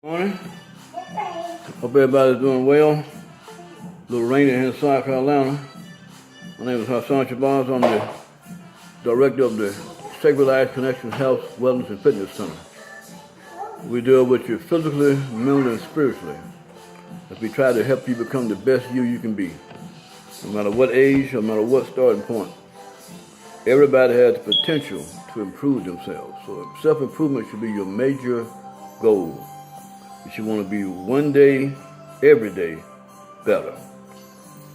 Morning. Hope everybody's doing well. A little rainy here in South Carolina. My name is Hassan Shabazz. I'm the director of the Sacred Life Connection Health, Wellness, and Fitness Center. We deal with you physically, mentally, and spiritually. As we try to help you become the best you can be. No matter what age, no matter what starting point. Everybody has the potential to improve themselves. So self-improvement should be your major goal. You should want to be one day, every day, better.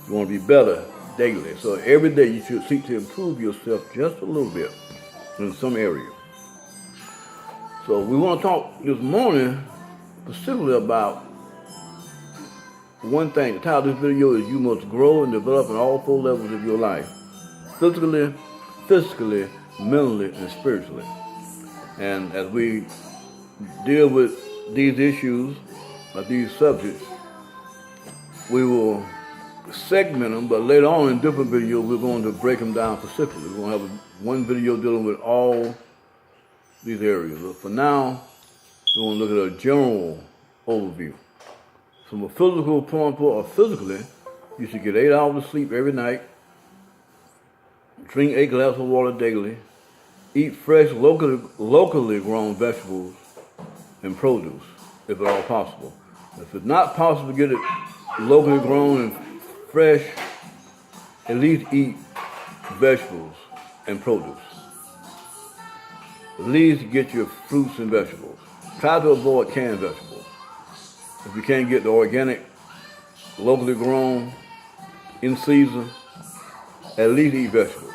You want to be better daily. So every day you should seek to improve yourself just a little bit in some area. So we want to talk this morning specifically about one thing. The title of this video is You Must Grow and Develop in All 4 Levels of Your Life. Physically, mentally, and spiritually. And as we deal with these issues, these subjects, we will segment them, but later on in different videos, we're going to break them down specifically. We're going to have one video dealing with all these areas. But for now, we're going to look at a general overview. From a physical point of view, or physically, you should get 8 hours of sleep every night, drink 8 glasses of water daily, eat fresh, locally grown vegetables and produce, if at all possible. If it's not possible to get it locally grown and fresh, at least eat vegetables and produce. At least get your fruits and vegetables. Try to avoid canned vegetables. If you can't get the organic, locally grown, in season, at least eat vegetables.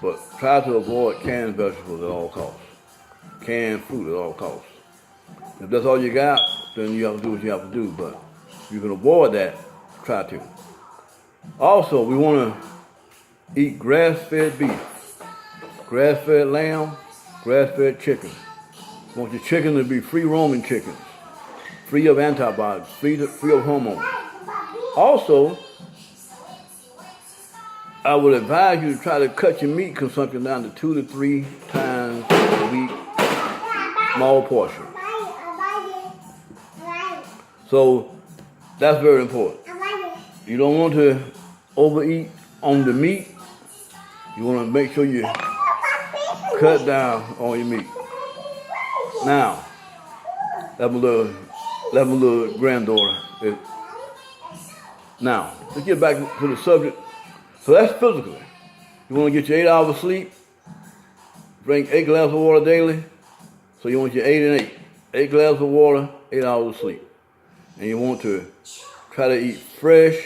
But try to avoid canned vegetables at all costs. Canned fruit at all costs. If that's all you got, then you have to do what you have to do. But if you can avoid that, try to. Also, we want to eat grass-fed beef, grass-fed lamb, grass-fed chicken. We want your chicken to be free-roaming chickens, free of antibiotics, free of hormones. Also, I would advise you to try to cut your meat consumption down to 2 to 3 times a week, small portion. So that's very important. You don't want to overeat on the meat. You want to make sure you cut down on your meat. Now, that's my little granddaughter. Now, let's get back to the subject. So that's physically. You want to get your 8 hours of sleep, drink 8 glasses of water daily. So you want your 8 and 8. 8 glasses of water, 8 hours of sleep. And you want to try to eat fresh,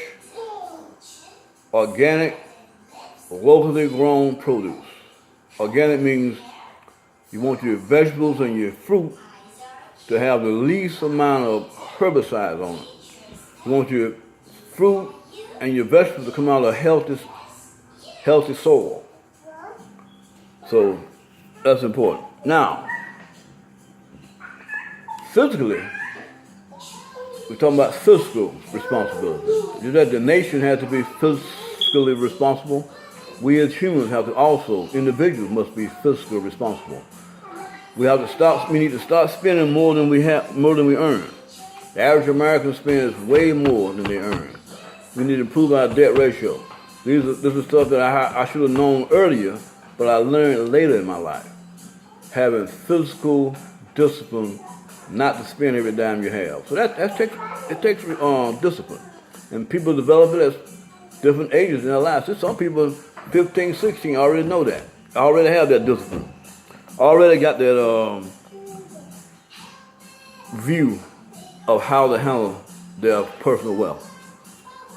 organic, locally grown produce. Organic means you want your vegetables and your fruit to have the least amount of herbicides on it. You want your fruit and your vegetables to come out of healthy soil. So that's important. Now, physically, we're talking about fiscal responsibility. That the nation has to be fiscally responsible. We as humans have to also, individuals must be fiscally responsible. We need to start spending more than we earn. The average American spends way more than they earn. We need to improve our debt ratio. This is stuff that I should have known earlier, but I learned later in my life. Having physical discipline, not to spend every dime you have. So it takes discipline. And people develop it at different ages in their lives. Some people, 15, 16, already know that. Already have that discipline. Already got that view of how to handle their personal wealth.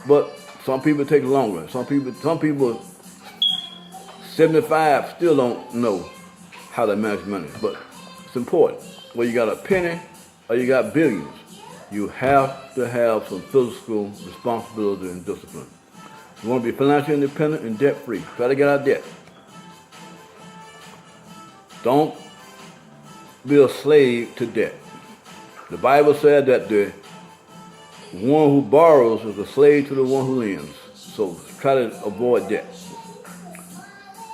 But some people take longer. Some people 75 still don't know how to manage money. But it's important. Whether you got a penny or you got billions, you have to have some physical responsibility and discipline. You want to be financially independent and debt-free. Try to get out of debt. Don't be a slave to debt. The Bible said that the one who borrows is a slave to the one who lends. So try to avoid debt.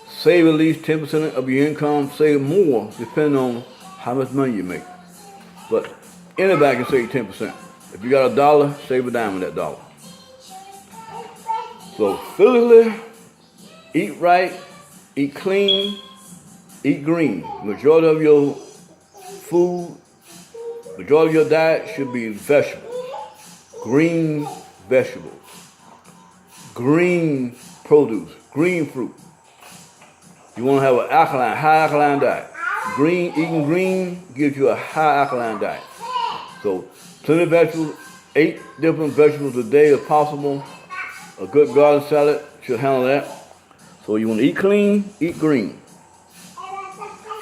Save at least 10% of your income. Save more depending on how much money you make. But Anybody can save 10%. If you got $1, save a dime of that dollar. So physically, eat right, eat clean, eat green. Majority of your food, majority of your diet should be vegetables. Green vegetables. Green produce. Green fruit. You want to have an alkaline, high alkaline diet. Eating green gives you a high alkaline diet. So plenty of vegetables, 8 different vegetables a day if possible. A good garden salad should handle that. So you want to eat clean, eat green.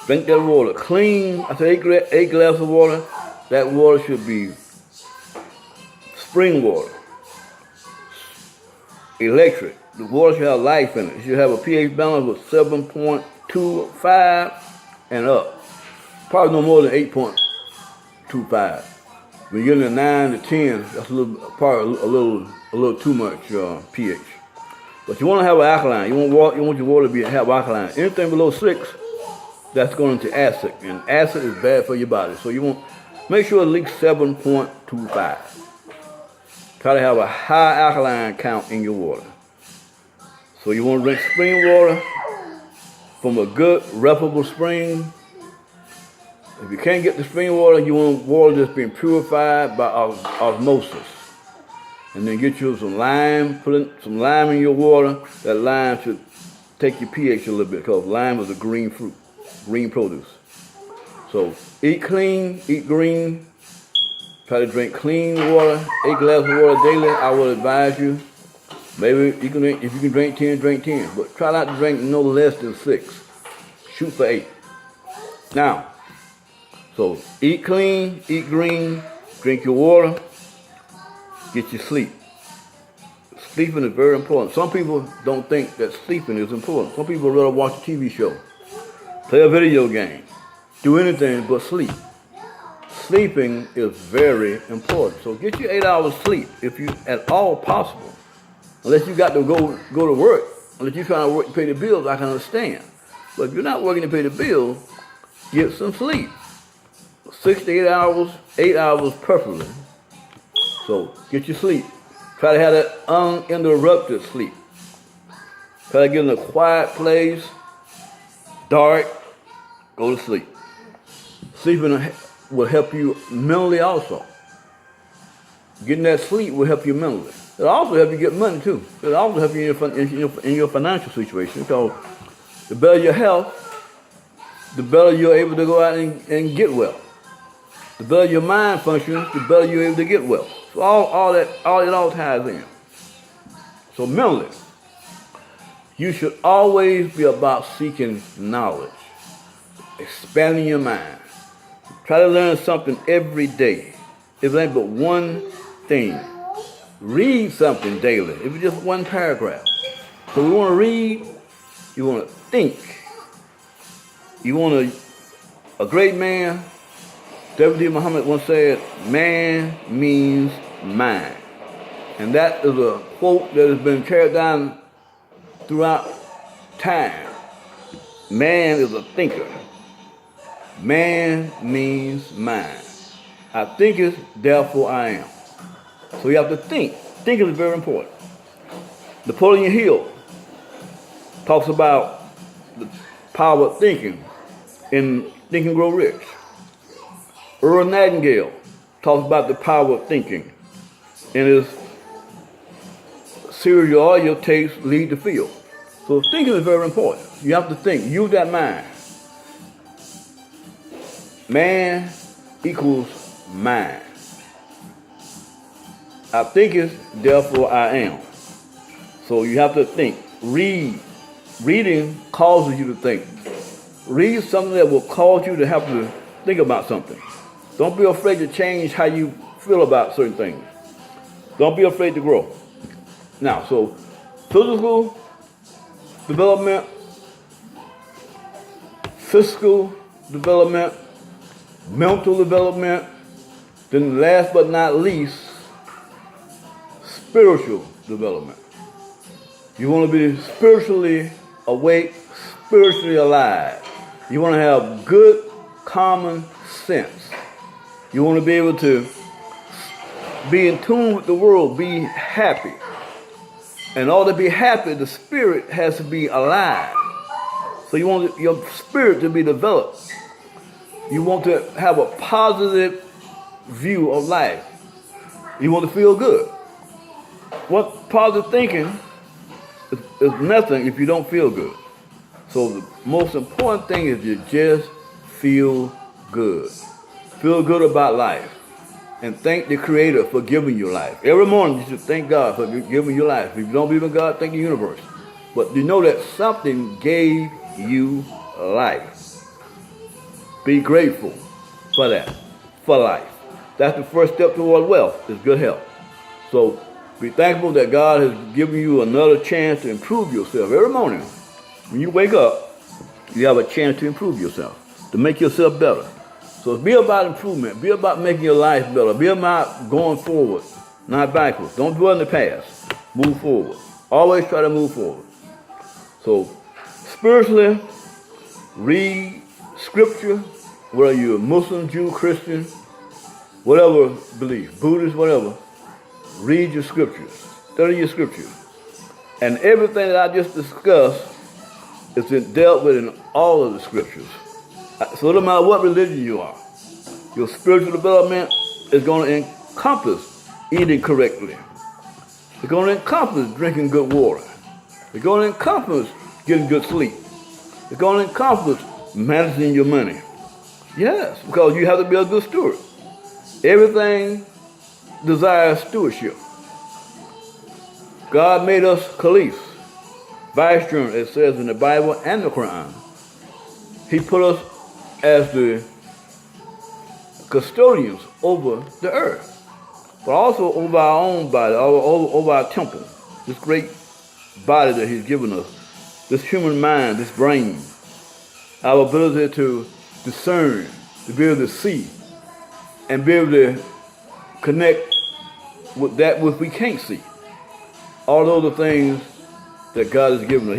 Drink that water. Clean, I said 8 glasses of water. That water should be spring water. Electric. The water should have life in it. It should have a pH balance of 7.25 and up. Probably no more than 8.25. When you're in the 9 to 10, that's probably a little too much pH. But you want to have an alkaline. You want your water to have alkaline. Anything below 6, that's going into acid, and acid is bad for your body. So you want make sure at least 7.25. Try to have a high alkaline count in your water. So you want to drink spring water from a good, reputable spring. If you can't get the spring water, you want water that's been purified by osmosis. And then get you some lime, put some lime in your water. That lime should take your pH a little bit because lime is a green fruit, green produce. So eat clean, eat green. Try to drink clean water, 8 glasses of water daily. I would advise you. Maybe you can drink, if you can drink 10, drink 10. But try not to drink no less than 6. Shoot for 8. Now, so eat clean, eat green, drink your water, get your sleep. Sleeping is very important. Some people don't think that sleeping is important. Some people rather watch a TV show, play a video game, do anything but sleep. Sleeping is very important. So get your 8 hours sleep if you at all possible. Unless you got to go to work, unless you're trying to work to pay the bills, I can understand. But if you're not working to pay the bills, get some sleep. 6 to 8 hours, 8 hours preferably. So get your sleep. Try to have that uninterrupted sleep. Try to get in a quiet place, dark, go to sleep. Sleeping will help you mentally also. Getting that sleep will help you mentally. It'll also help you get money too. It'll also help you in your financial situation. Because the better your health, the better you're able to go out and get well. The better your mind functions, the better you're able to get well. So it all ties in. So mentally, you should always be about seeking knowledge, expanding your mind. Try to learn something every day. If it ain't but one thing, read something daily. If it's just one paragraph. So we want to read, you want to think. You want a great man. W.D. Muhammad once said, man means mind. And that is a quote that has been carried down throughout time. Man is a thinker. Man means mind. I thinketh, therefore I am. So you have to think. Thinking is very important. Napoleon Hill talks about the power of thinking in Think and Grow Rich. Earl Nightingale talks about the power of thinking in his series, All Your Tastes Lead to Feel. So thinking is very important. You have to think. Use that mind. Man equals mind. I thinketh, therefore I am. So you have to think. Read. Reading causes you to think. Read something that will cause you to have to think about something. Don't be afraid to change how you feel about certain things. Don't be afraid to grow. Now, so physical development, fiscal development, mental development, then last but not least, spiritual development. You want to be spiritually awake, spiritually alive. You want to have good common sense. You want to be able to be in tune with the world, be happy. In order to be happy, the spirit has to be alive. So you want your spirit to be developed. You want to have a positive view of life. You want to feel good. What positive thinking is nothing if you don't feel good. So the most important thing is you just feel good. Feel good about life. And thank the Creator for giving you life. Every morning you should thank God for giving you life. If you don't believe in God, thank the universe. But you know that something gave you life. Be grateful for that, for life. That's the first step toward wealth, is good health. So be thankful that God has given you another chance to improve yourself. Every morning when you wake up, you have a chance to improve yourself, to make yourself better. So be about improvement. Be about making your life better. Be about going forward, not backwards. Don't dwell in the past. Move forward. Always try to move forward. So spiritually, read scripture, whether you're Muslim, Jew, Christian, whatever belief, Buddhist, whatever. Read your scriptures. Study your scriptures. And everything that I just discussed is dealt with in all of the scriptures. So no matter what religion you are, your spiritual development is going to encompass eating correctly. It's going to encompass drinking good water. It's going to encompass getting good sleep. It's going to encompass managing your money. Yes, because you have to be a good steward. Everything desires stewardship. God made us caliphs, vicegerents, it says in the Bible and the Quran. He put us as the custodians over the earth, but also over our own body, over our temple, this great body that He's given us, this human mind, this brain, our ability to discern, to be able to see, and be able to connect with that which we can't see. All those are things that God has given us.